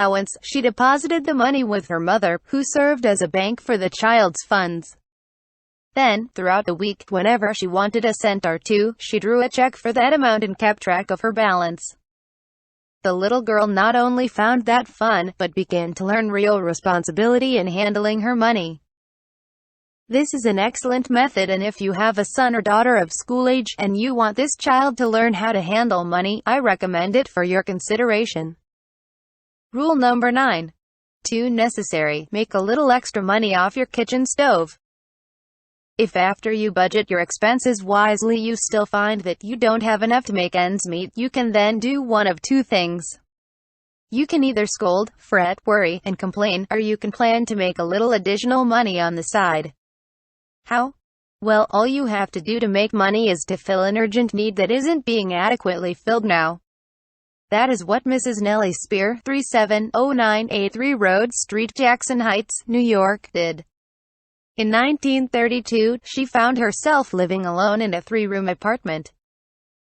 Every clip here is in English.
allowance, she deposited the money with her mother, who served as a bank for the child's funds. Then, throughout the week, whenever she wanted a cent or two, she drew a check for that amount and kept track of her balance. The little girl not only found that fun, but began to learn real responsibility in handling her money. This is an excellent method, and if you have a son or daughter of school age, and you want this child to learn how to handle money, I recommend it for your consideration. Rule number 9. Too necessary. Make a little extra money off your kitchen stove. If after you budget your expenses wisely you still find that you don't have enough to make ends meet, you can then do one of two things. You can either scold, fret, worry, and complain, or you can plan to make a little additional money on the side. How? Well, all you have to do to make money is to fill an urgent need that isn't being adequately filled now. That is what Mrs. Nellie Spear, 370983 Rhodes Street, Jackson Heights, New York, did. In 1932, she found herself living alone in a 3-room apartment.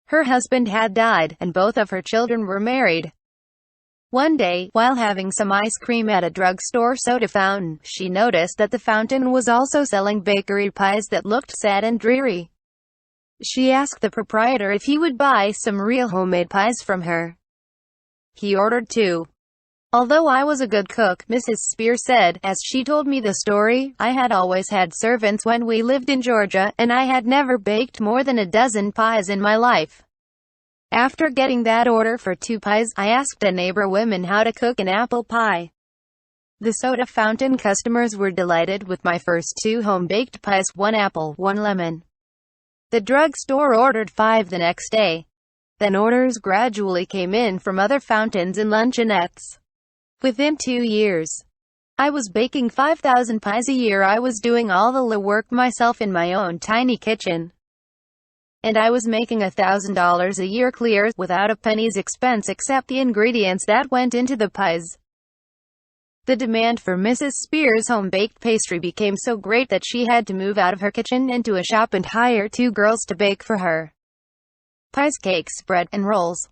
Her husband had died, and both of her children were married. One day, while having some ice cream at a drugstore soda fountain, she noticed that the fountain was also selling bakery pies that looked sad and dreary. She asked the proprietor if he would buy some real homemade pies from her. He ordered 2. Although I was a good cook, Mrs. Spear said, as she told me the story, I had always had servants when we lived in Georgia, and I had never baked more than a dozen pies in my life. After getting that order for 2 pies, I asked a neighbor woman how to cook an apple pie. The soda fountain customers were delighted with my first 2 home-baked pies, 1 apple, 1 lemon. The drugstore ordered 5 the next day. Then orders gradually came in from other fountains and luncheonettes. Within 2 years, I was baking 5,000 pies a year. I was doing all the work myself in my own tiny kitchen. And I was making $1,000 a year clear, without a penny's expense except the ingredients that went into the pies. The demand for Mrs. Spear's home-baked pastry became so great that she had to move out of her kitchen into a shop and hire 2 girls to bake for her pies, cakes, bread, and rolls.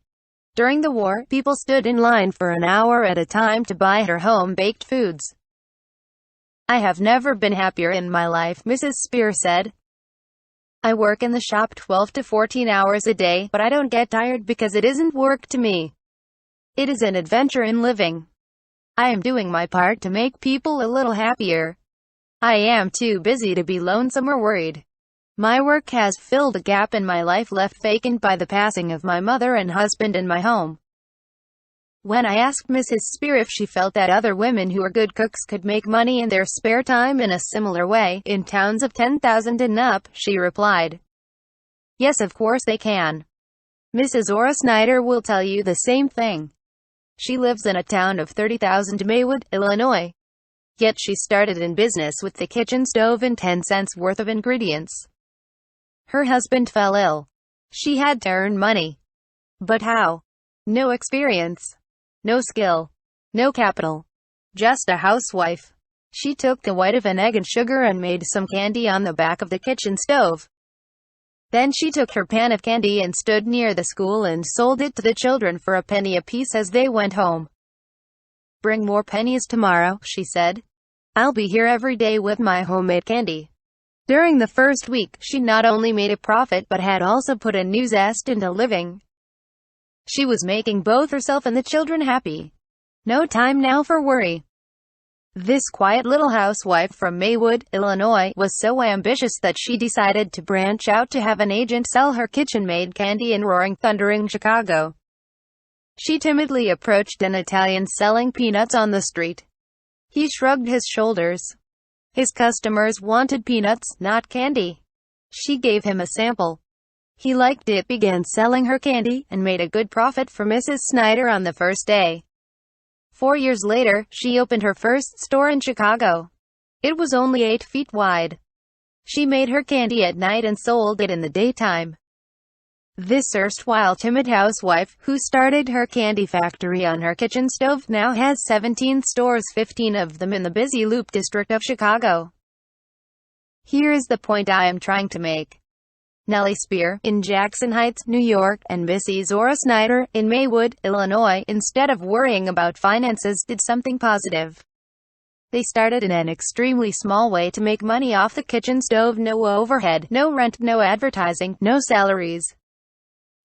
During the war, people stood in line for an hour at a time to buy her home-baked foods. I have never been happier in my life, Mrs. Spear said. I work in the shop 12 to 14 hours a day, but I don't get tired because it isn't work to me. It is an adventure in living. I am doing my part to make people a little happier. I am too busy to be lonesome or worried. My work has filled a gap in my life left vacant by the passing of my mother and husband in my home. When I asked Mrs. Spear if she felt that other women who are good cooks could make money in their spare time in a similar way, in towns of 10,000 and up, she replied, yes, of course they can. Mrs. Ora Snyder will tell you the same thing. She lives in a town of 30,000, Maywood, Illinois. Yet she started in business with the kitchen stove and 10 cents worth of ingredients. Her husband fell ill. She had to earn money. But how? No experience. No skill. No capital. Just a housewife. She took the white of an egg and sugar and made some candy on the back of the kitchen stove. Then she took her pan of candy and stood near the school and sold it to the children for a penny apiece as they went home. Bring more pennies tomorrow, she said. I'll be here every day with my homemade candy. During the first week, she not only made a profit but had also put a new zest into living. She was making both herself and the children happy. No time now for worry. This quiet little housewife from Maywood, Illinois, was so ambitious that she decided to branch out to have an agent sell her kitchen-made candy in roaring, thundering Chicago. She timidly approached an Italian selling peanuts on the street. He shrugged his shoulders. His customers wanted peanuts, not candy. She gave him a sample. He liked it, began selling her candy, and made a good profit for Mrs. Snyder on the first day. 4 years later, she opened her first store in Chicago. It was only 8 feet wide. She made her candy at night and sold it in the daytime. This erstwhile timid housewife, who started her candy factory on her kitchen stove, now has 17 stores, 15 of them in the busy Loop district of Chicago. Here is the point I am trying to make. Nellie Spear, in Jackson Heights, New York, and Missy Zora Snyder, in Maywood, Illinois, instead of worrying about finances, did something positive. They started in an extremely small way to make money off the kitchen stove. No overhead, no rent, no advertising, no salaries.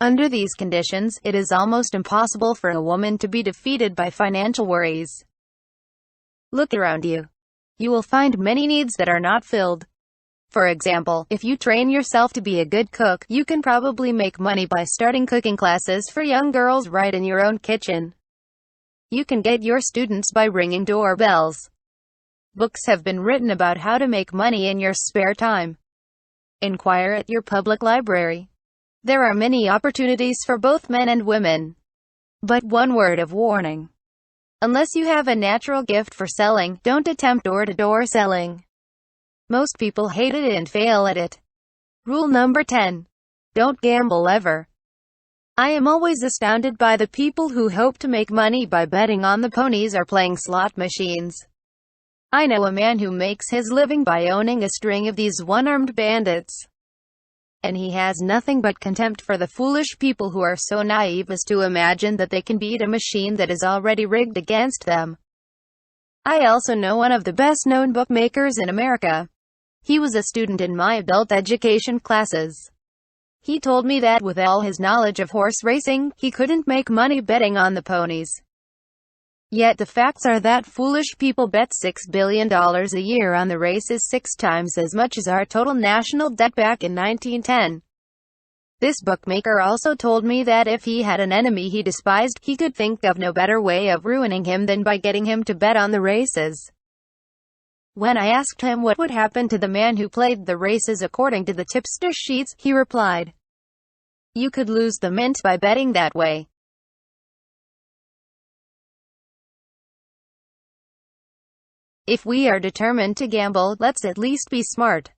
Under these conditions, it is almost impossible for a woman to be defeated by financial worries. Look around you. You will find many needs that are not filled. For example, if you train yourself to be a good cook, you can probably make money by starting cooking classes for young girls right in your own kitchen. You can get your students by ringing doorbells. Books have been written about how to make money in your spare time. Inquire at your public library. There are many opportunities for both men and women. But one word of warning. Unless you have a natural gift for selling, don't attempt door-to-door selling. Most people hate it and fail at it. Rule number 10. Don't gamble ever. I am always astounded by the people who hope to make money by betting on the ponies or playing slot machines. I know a man who makes his living by owning a string of these one-armed bandits. And he has nothing but contempt for the foolish people who are so naive as to imagine that they can beat a machine that is already rigged against them. I also know one of the best-known bookmakers in America. He was a student in my adult education classes. He told me that with all his knowledge of horse racing, he couldn't make money betting on the ponies. Yet the facts are that foolish people bet $6 billion a year on the races, 6 times as much as our total national debt back in 1910. This bookmaker also told me that if he had an enemy he despised, he could think of no better way of ruining him than by getting him to bet on the races. When I asked him what would happen to the man who played the races according to the tipster sheets, he replied, "You could lose the mint by betting that way." If we are determined to gamble, let's at least be smart.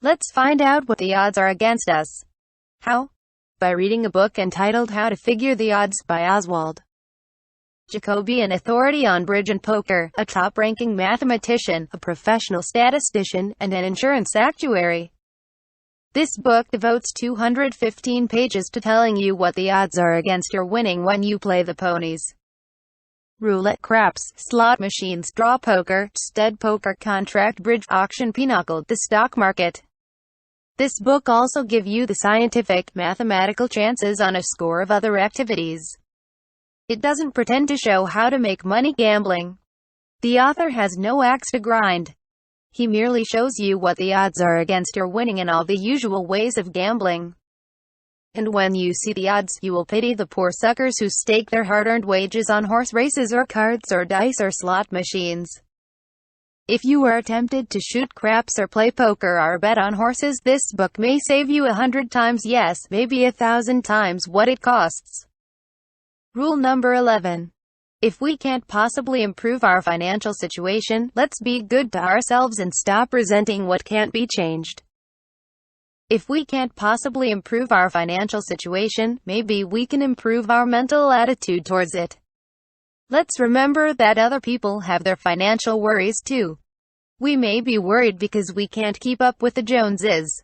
Let's find out what the odds are against us. How? By reading a book entitled How to Figure the Odds by Oswald. Jacoby, an authority on bridge and poker, a top-ranking mathematician, a professional statistician, and an insurance actuary. This book devotes 215 pages to telling you what the odds are against your winning when you play the ponies. Roulette, craps, slot machines, draw poker, stud poker, contract bridge, auction, pinochle, the stock market. This book also gives you the scientific, mathematical chances on a score of other activities. It doesn't pretend to show how to make money gambling. The author has no axe to grind. He merely shows you what the odds are against your winning in all the usual ways of gambling. And when you see the odds, you will pity the poor suckers who stake their hard-earned wages on horse races or cards or dice or slot machines. If you are tempted to shoot craps or play poker or bet on horses, this book may save you 100 times, yes, maybe 1,000 times what it costs. Rule number 11. If we can't possibly improve our financial situation, let's be good to ourselves and stop resenting what can't be changed. If we can't possibly improve our financial situation, maybe we can improve our mental attitude towards it. Let's remember that other people have their financial worries too. We may be worried because we can't keep up with the Joneses.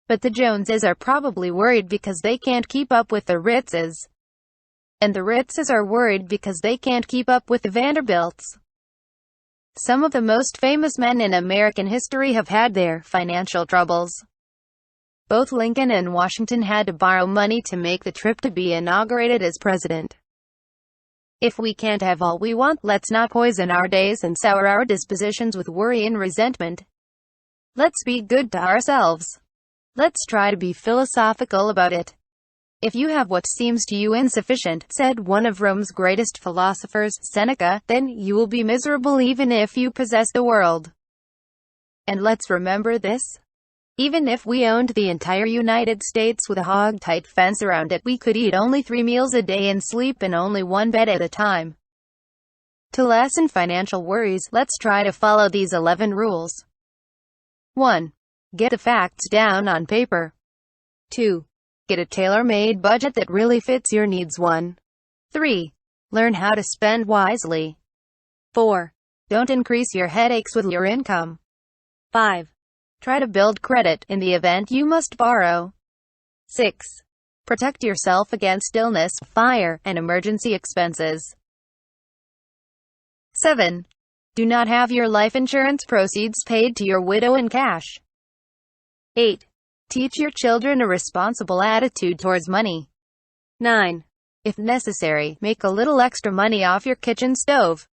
But the Joneses are probably worried because they can't keep up with the Ritzes. And the Ritzes are worried because they can't keep up with the Vanderbilts. Some of the most famous men in American history have had their financial troubles. Both Lincoln and Washington had to borrow money to make the trip to be inaugurated as president. If we can't have all we want, let's not poison our days and sour our dispositions with worry and resentment. Let's be good to ourselves. Let's try to be philosophical about it. If you have what seems to you insufficient, said one of Rome's greatest philosophers, Seneca, then you will be miserable even if you possess the world. And let's remember this. Even if we owned the entire United States with a hog-tight fence around it, we could eat only 3 meals a day and sleep in only one bed at a time. To lessen financial worries, let's try to follow these 11 rules. 1. Get the facts down on paper. 2. Get a tailor-made budget that really fits your needs. 3. Learn how to spend wisely. 4. Don't increase your headaches with your income. 5. Try to build credit in the event you must borrow. 6. Protect yourself against illness, fire, and emergency expenses. 7. Do not have your life insurance proceeds paid to your widow in cash. 8. Teach your children a responsible attitude towards money. 9. If necessary, make a little extra money off your kitchen stove.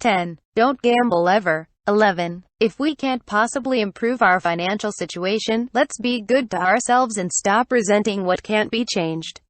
10. Don't gamble ever. 11. If we can't possibly improve our financial situation, let's be good to ourselves and stop resenting what can't be changed.